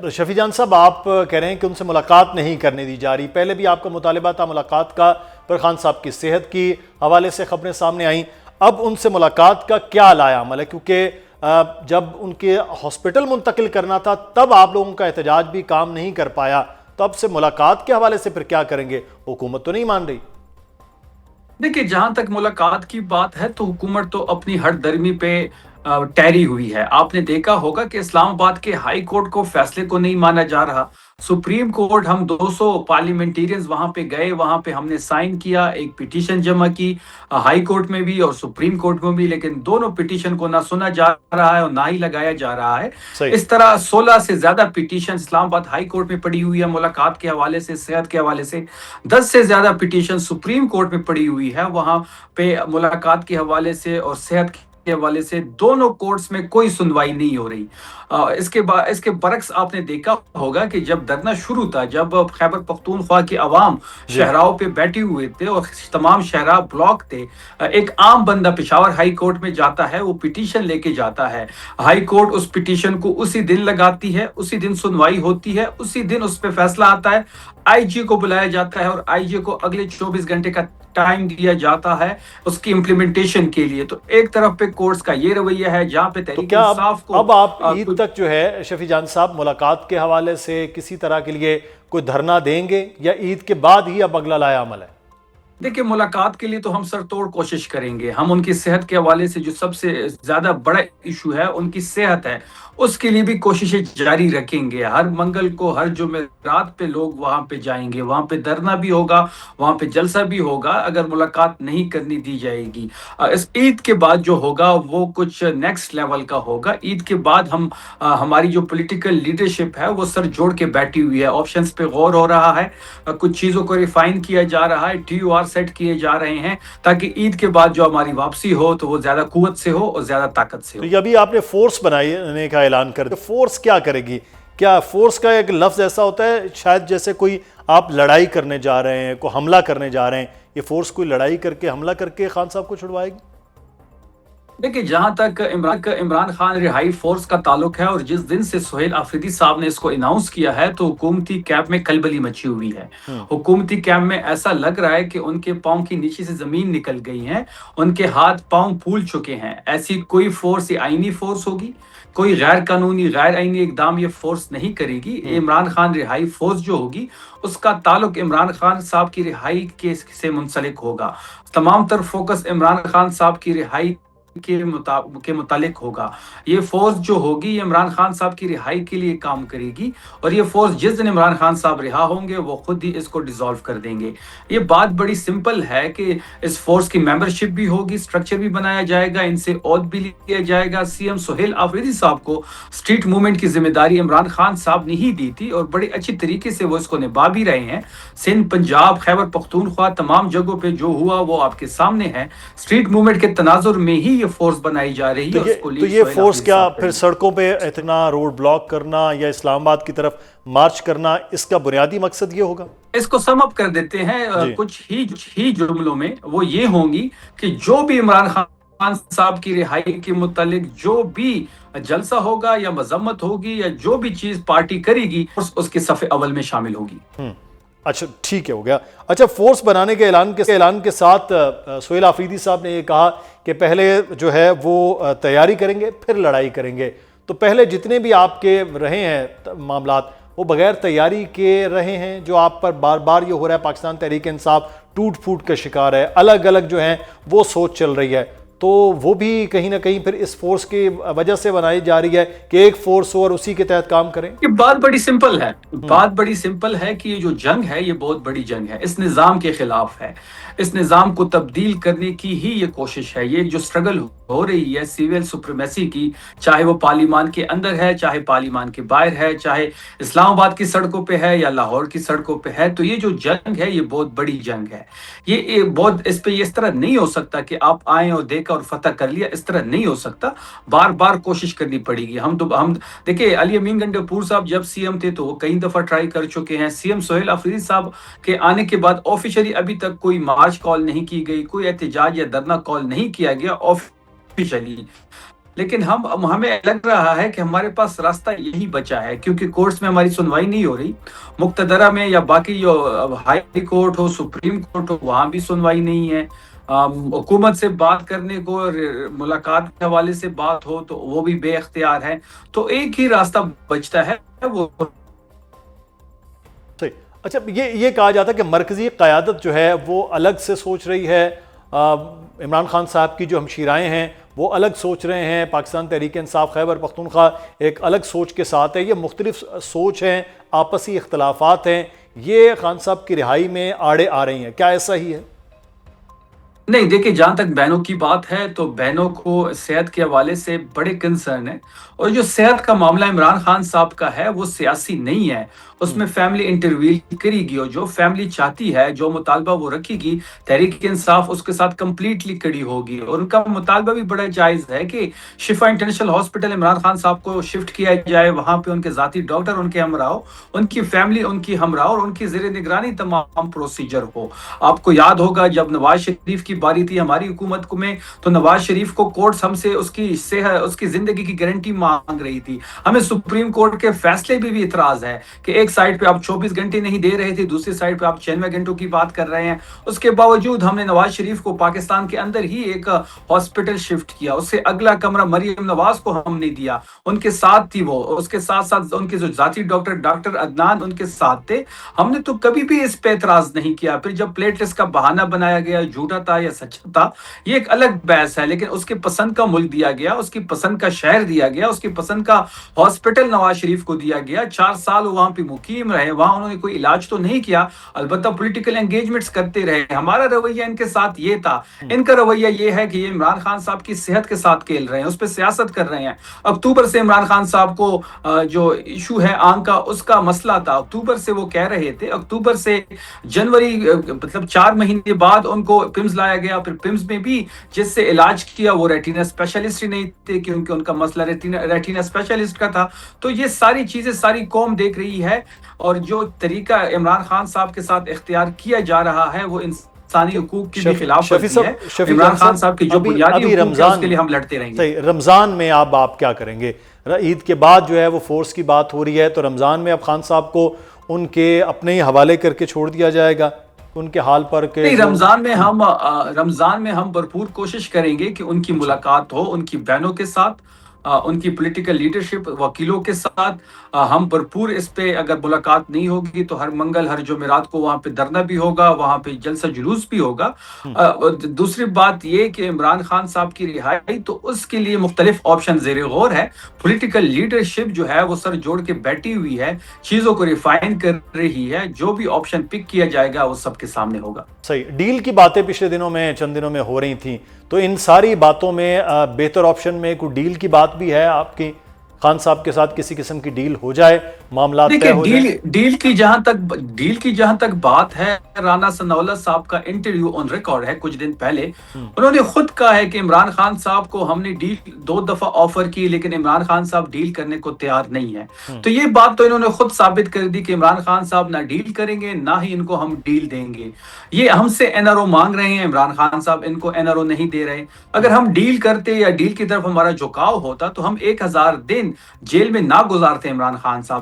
شفیع جان صاحب، آپ کہہ رہے ہیں کہ ان سے ملاقات نہیں کرنے دی جا رہی. پہلے بھی آپ کا مطالبہ تھا ملاقات کا، پر خان صاحب کی صحت کی حوالے سے خبریں سامنے آئیں. اب ان سے ملاقات کا کیا لایا عمل ہے؟ کیونکہ جب ان کے ہاسپٹل منتقل کرنا تھا تب آپ لوگوں کا احتجاج بھی کام نہیں کر پایا، تو اب سے ملاقات کے حوالے سے پھر کیا کریں گے؟ حکومت تو نہیں مان رہی. دیکھیں، جہاں تک ملاقات کی بات ہے تو حکومت تو اپنی ہر درمی پہ ٹیری ہوئی ہے. آپ نے دیکھا ہوگا کہ اسلام آباد کے ہائی کورٹ کو فیصلے کو نہیں مانا جا رہا. سپریم کورٹ، ہم 200 پارلیمنٹیرینز وہاں پہ گئے، وہاں پہ ہم نے سائن کیا، ایک پٹیشن جمع کی ہائی کورٹ میں بھی اور سپریم کورٹ میں بھی، لیکن دونوں پٹیشن کو نہ سنا جا رہا ہے اور نہ ہی لگایا جا رہا ہے. صحیح. اس طرح 16 سے زیادہ پٹیشن اسلام آباد ہائی کورٹ میں پڑی ہوئی ہے ملاقات کے حوالے سے، صحت کے حوالے سے. 10 سے زیادہ پٹیشن سپریم کورٹ میں پڑی ہوئی ہے وہاں پہ ملاقات کے حوالے سے اور صحت کے حوالے سے. دونوں کورٹس میں کوئی سنوائی نہیں ہو رہی. اس کے برعکس آپ نے دیکھا ہوگا کہ جب دھرنا شروع تھا، جب خیبر پختونخوا کے عوام شہراؤں پہ بیٹھے ہوئے تھے اور تمام شہراء بلاک تھے، ایک عام بندہ پشاور ہائی کورٹ میں جاتا ہے، وہ پٹیشن لے کے جاتا ہے. ہائی کورٹ اس پٹیشن کو اسی دن لگاتی ہے، اسی دن سنوائی ہوتی ہے، اسی دن اس پہ فیصلہ آتا ہے. آئی جی کو بلایا جاتا ہے اور آئی جی کو اگلے 24 گھنٹے کا ٹائم دیا جاتا ہے اس کی امپلیمنٹیشن کے لیے. تو ایک طرف پہ کورٹس کا یہ رویہ ہے جہاں پہ تو تحریک کیا انصاف کو اب آپ عید تک جو ہے شفیع جان صاحب ملاقات کے حوالے سے کسی طرح کے لیے کوئی دھرنا دیں گے، یا عید کے بعد ہی اب اگلا لایا عمل ہے؟ دیکھیں، ملاقات کے لیے تو ہم سر توڑ کوشش کریں گے. ہم ان کی صحت کے حوالے سے جو سب سے زیادہ بڑا ایشو ہے ان کی صحت ہے، اس کے لیے بھی کوششیں جاری رکھیں گے. ہر منگل کو، ہر جمعرات پہ لوگ وہاں پہ جائیں گے، وہاں پہ دھرنا بھی ہوگا، وہاں پہ جلسہ بھی ہوگا اگر ملاقات نہیں کرنی دی جائے گی. اس عید کے بعد جو ہوگا وہ کچھ نیکسٹ لیول کا ہوگا. عید کے بعد ہماری جو پولیٹیکل لیڈرشپ ہے وہ سر جوڑ کے بیٹھی ہوئی ہے، آپشنز پہ غور ہو رہا ہے، کچھ چیزوں کو ریفائن کیا جا رہا ہے، ٹی او آر سیٹ کیے جا رہے ہیں تاکہ عید کے بعد جو ہماری واپسی ہو تو وہ زیادہ قوت سے ہو اور زیادہ طاقت سے ہو. تو یہ ابھی آپ نے فورس بنانے کا اعلان کر دیا، فورس کیا کرے گی؟ کیا فورس کا ایک لفظ ایسا ہوتا ہے شاید جیسے کوئی آپ لڑائی کرنے جا رہے ہیں، کوئی حملہ کرنے جا رہے ہیں، یہ فورس کوئی لڑائی کر کے، حملہ کر کے خان صاحب کو چھڑوائے گی؟ دیکھیں، جہاں تک عمران خان رہائی فورس کا تعلق ہے اور جس دن سے سہیل آفریدی صاحب نے اس کو اناؤنس کیا ہے تو حکومتی کیمپ میں کلبلی مچی ہوئی ہے. حکومتی کیمپ میں ایسا لگ رہا ہے کہ ان کے پاؤں کی نیچے سے زمین نکل گئی ہے، ان کے ہاتھ پاؤں پھول چکے ہیں. ایسی کوئی فورس، یہ آئینی فورس ہوگی، کوئی غیر قانونی غیر آئینی اقدام یہ فورس نہیں کرے گی. عمران خان رہائی فورس جو ہوگی اس کا تعلق عمران خان صاحب کی رہائی سے منسلک ہوگا. تمام تر فوکس عمران خان صاحب کی رہائی کے متعلق ہوگا. یہ فورس جو ہوگی یہ عمران خان صاحب کی رہائی کے لیے کام کرے گی، اور یہ فورس جس دن عمران خان صاحب رہا ہوں گے وہ خود ہی اس کو ڈیزالو کر دیں گے. یہ بات بڑی سمپل ہے کہ اس فورس کی ممبرشپ بھی ہوگی، سٹرکچر بھی بنایا جائے گا، ان سے عہد بھی لیا جائے گا. سی ایم سہیل آفریدی صاحب کو اسٹریٹ موومنٹ کی ذمہ داری عمران خان صاحب نے ہی دی تھی اور بڑے اچھی طریقے سے وہ اس کو نبھا بھی رہے ہیں. سندھ، پنجاب، خیبر پختونخوا، تمام جگہوں پہ جو ہوا وہ آپ کے سامنے ہے. اسٹریٹ موومنٹ کے تناظر میں ہی یہ فورس بنائی جا رہی ہے. تو یہ فورس کیا پھر سڑکوں پہ اتنا روڈ بلاک کرنا یا اسلام آباد کی طرف مارچ کرنا، اس کا بنیادی مقصد یہ ہوگا؟ اس کو سم اپ کر دیتے ہیں کچھ ہی جملوں میں، وہ یہ ہوں گی کہ جو بھی عمران خان صاحب کی رہائی کے متعلق جو بھی جلسہ ہوگا یا مذمت ہوگی یا جو بھی چیز پارٹی کرے گی اس کے صف اول میں شامل ہوگی. اچھا ٹھیک ہے، ہو گیا. اچھا، فورس بنانے کے اعلان کے ساتھ سہیل آفریدی صاحب نے یہ کہا کہ پہلے جو ہے وہ تیاری کریں گے پھر لڑائی کریں گے. تو پہلے جتنے بھی آپ کے رہے ہیں معاملات وہ بغیر تیاری کے رہے ہیں، جو آپ پر بار بار یہ ہو رہا ہے پاکستان تحریک انصاف ٹوٹ پھوٹ کا شکار ہے، الگ الگ جو ہیں وہ سوچ چل رہی ہے، تو وہ بھی کہیں نہ کہیں پھر اس فورس کی وجہ سے بنائی جا رہی ہے کہ ایک فورس ہو اور اسی کے تحت کام کریں؟ یہ بات بڑی سمپل ہے. بات بڑی سمپل ہے کہ یہ جو جنگ ہے یہ بہت بڑی جنگ ہے، اس نظام کے خلاف ہے. اس نظام کو تبدیل کرنے کی ہی یہ کوشش ہے. یہ جو سٹرگل ہو رہی ہے سیول سپریمیسی کی، چاہے وہ پارلیمان کے اندر ہے، چاہے پارلیمان کے باہر ہے، چاہے اسلام آباد کی سڑکوں پہ ہے یا لاہور کی سڑکوں پہ ہے، تو یہ جو جنگ ہے یہ بہت بڑی جنگ ہے. یہ بہت اس پہ اس طرح نہیں ہو سکتا کہ آپ آئیں اور دیکھا اور فتح کر لیا، اس طرح نہیں ہو سکتا. بار بار کوشش کرنی پڑے گی. ہم دیکھیں، علی امین گنڈپور صاحب جب سی ایم تھے تو وہ کئی دفعہ ٹرائی کر چکے ہیں. سی ایم سہیل آفریدی صاحب کے آنے کے بعد آفیشلی ابھی تک کوئی مارچ کال نہیں کی گئی، کوئی احتجاج یا دھرنا کال نہیں کیا گیا آفیشلی. لیکن ہمیں لگ رہا ہے کہ ہمارے پاس راستہ یہی بچا ہے، کیونکہ کورٹس میں ہماری سنوائی نہیں ہو رہی، مقتدرہ میں یا باقی جو ہائی کورٹ ہو، سپریم کورٹ ہو، وہاں بھی سنوائی نہیں ہے۔ حکومت سے بات کرنے کو، ملاقات کے حوالے سے بات ہو تو وہ بھی بے اختیار ہے۔ تو ایک ہی راستہ بچتا ہے، وہ صحیح۔ اچھا، یہ کہا جاتا ہے کہ مرکزی قیادت جو ہے وہ الگ سے سوچ رہی ہے، عمران خان صاحب کی جو ہمشیرائیں ہیں وہ الگ سوچ رہے ہیں، پاکستان تحریک انصاف خیبر پختونخوا ایک الگ سوچ کے ساتھ ہے، یہ مختلف سوچ ہیں، آپسی اختلافات ہیں، یہ خان صاحب کی رہائی میں آڑے آ رہی ہیں، کیا ایسا ہی ہے؟ نہیں، دیکھیں جہاں تک بہنوں کی بات ہے تو بہنوں کو صحت کے حوالے سے بڑے کنسرن ہے، اور جو صحت کا معاملہ عمران خان صاحب کا ہے وہ سیاسی نہیں ہے، اس میں فیملی انٹرویو کرے گی، اور جو فیملی چاہتی ہے، جو مطالبہ وہ رکھے گی، تحریک انصاف اس کے ساتھ کمپلیٹلی کڑی ہوگی، اور ان کا مطالبہ بھی بڑا جائز ہے کہ شفا انٹرنیشنل ہاسپٹل عمران خان صاحب کو شفٹ کیا جائے، وہاں پہ ان کے ذاتی ڈاکٹر ان کے ہمراہ ہو، ان کی فیملی ان کی ہمراہ، اور ان کی زیر نگرانی تمام پروسیجر ہو۔ آپ کو یاد ہوگا جب نواز شریف کی باری تھی ہماری حکومت کو میں، تو نواز شریف کو کورٹس ہم سے اس کی صحت، اس کی زندگی کی گارنٹی مانگ رہی تھی، ہمیں سپریم کورٹ کے فیصلے بھی اعتراض ہے کہ ایک سائڈ پہ آپ 24 گھنٹے نہیں دے رہے تھے، دوسری سائڈ پہ آپ 96 گھنٹوں کی بات کر رہے ہیں، اس کے باوجود ہم نے نواز شریف کو پاکستان کے اندر ہی ایک ہاسپٹل شفٹ کیا، اس سے اگلا کمرہ مریم نواز کو ہم نے دیا، ان کے ساتھ تھی وہ، اس کے ساتھ ساتھ ان کے جو ذاتی ڈاکٹر عدنان ان کے ساتھ تھے، ہم نے تو کبھی بھی اس پہ اعتراض نہیں کیا۔ پھر جب پلیٹلیٹس کا بہانہ بنایا گیا، جھوٹا تھا یا سچا تھا، یہ ایک الگ بحث ہے، لیکن اس کی پسند کا ملک دیا گیا، اس کی پسند کا شہر دیا گیا، اس کی پسند کا ہاسپٹل نواز شریف کو دیا گیا، 4 سال وہاں پہ مقیم رہے، وہاں انہوں نے کوئی علاج تو نہیں کیا، البتہ پولیٹیکل انگیجمنٹس کرتے رہے۔ ہمارا رویہ ان کے ساتھ یہ تھا، ان کا رویہ یہ ہے کہ یہ عمران خان صاحب کی صحت کے ساتھ کھیل رہے ہیں، اس پہ سیاست کر رہے ہیں۔ اکتوبر سے عمران خان صاحب کو جو ایشو ہے آنکھ کا، اس کا مسئلہ تھا، اکتوبر سے وہ کہہ رہے تھے، اکتوبر سے جنوری، مطلب 4 مہینے بعد ان کو پمز لایا گیا، پھر پمز میں بھی جس سے علاج کیا وہ ریٹینا اسپیشلسٹ ہی نہیں تھے، کیونکہ ان کا مسئلہ ریٹینا اسپیشلسٹ کا تھا۔ تو یہ ساری چیزیں ساری قوم دیکھ رہی ہے، اور جو طریقہ عمران خان صاحب کے ساتھ اختیار کیا جا رہا ہے وہ انسانی حقوق کی بھی خلاف شفیع ورزی ہے۔ صاحب، شفیع عمران جان خان صاحب، صاحب کی جو بنیادی ابھی حقوق ہے اس رمضان، کے لیے ہم لڑتے رہیں گے۔ صحیح، رمضان میں آپ کیا کریں گے؟ عید کے بعد جو ہے وہ فورس کی بات ہو رہی ہے، تو رمضان میں اب خان صاحب کو ان کے اپنے ہی حوالے کر کے چھوڑ دیا جائے گا ان کے حال پر کہ نہیں، جو رمضان میں ہم بھرپور کوشش کریں گے کہ ان کی اچھا ملاقات ہو، ان کی بہنوں کے ساتھ، ان کی پولیٹیکل لیڈرشپ، وکیلوں کے ساتھ، ہم بھرپور اس پہ، اگر ملاقات نہیں ہوگی تو ہر منگل ہر جمعرات کو وہاں پہ دھرنا بھی ہوگا، وہاں پہ جلسہ جلوس بھی ہوگا۔ دوسری بات یہ کہ عمران خان صاحب کی رہائی تو اس کے لیے مختلف آپشن زیر غور ہے، پولیٹیکل لیڈرشپ جو ہے وہ سر جوڑ کے بیٹھی ہوئی ہے، چیزوں کو ریفائن کر رہی ہے، جو بھی آپشن پک کیا جائے گا وہ سب کے سامنے ہوگا۔ صحیح۔ ڈیل کی باتیں پچھلے دنوں میں، چند دنوں میں ہو رہی تھیں، تو ان ساری باتوں میں بہتر آپشن میں کوئی ڈیل کی بات بھی ہے آپ کی؟ خان صاحب کے ساتھ کسی قسم کی ڈیل ہو جائے، معاملات طے دیکھیں، ہو جائیں؟ ڈیل کی جہاں تک بات ہے، رانا ثناءاللہ صاحب کا انٹرویو آن ریکارڈ ہے کچھ دن پہلے، انہوں نے خود کہا ہے کہ عمران خان صاحب کو ہم نے ڈیل 2 دفعہ آفر کی، لیکن عمران خان صاحب ڈیل کرنے کو تیار نہیں ہے۔ تو یہ بات تو انہوں نے خود ثابت کر دی کہ عمران خان صاحب نہ ڈیل کریں گے، نہ ہی ان کو ہم ڈیل دیں گے۔ یہ ہم سے این آر او مانگ رہے ہیں، عمران خان صاحب ان کو این آر او نہیں دے رہے۔ اگر ہم ڈیل کرتے یا ڈیل کی طرف ہمارا جھکاؤ ہوتا تو ہم 1000 دن جیل میں نہ گزارتے عمران خان صاحب۔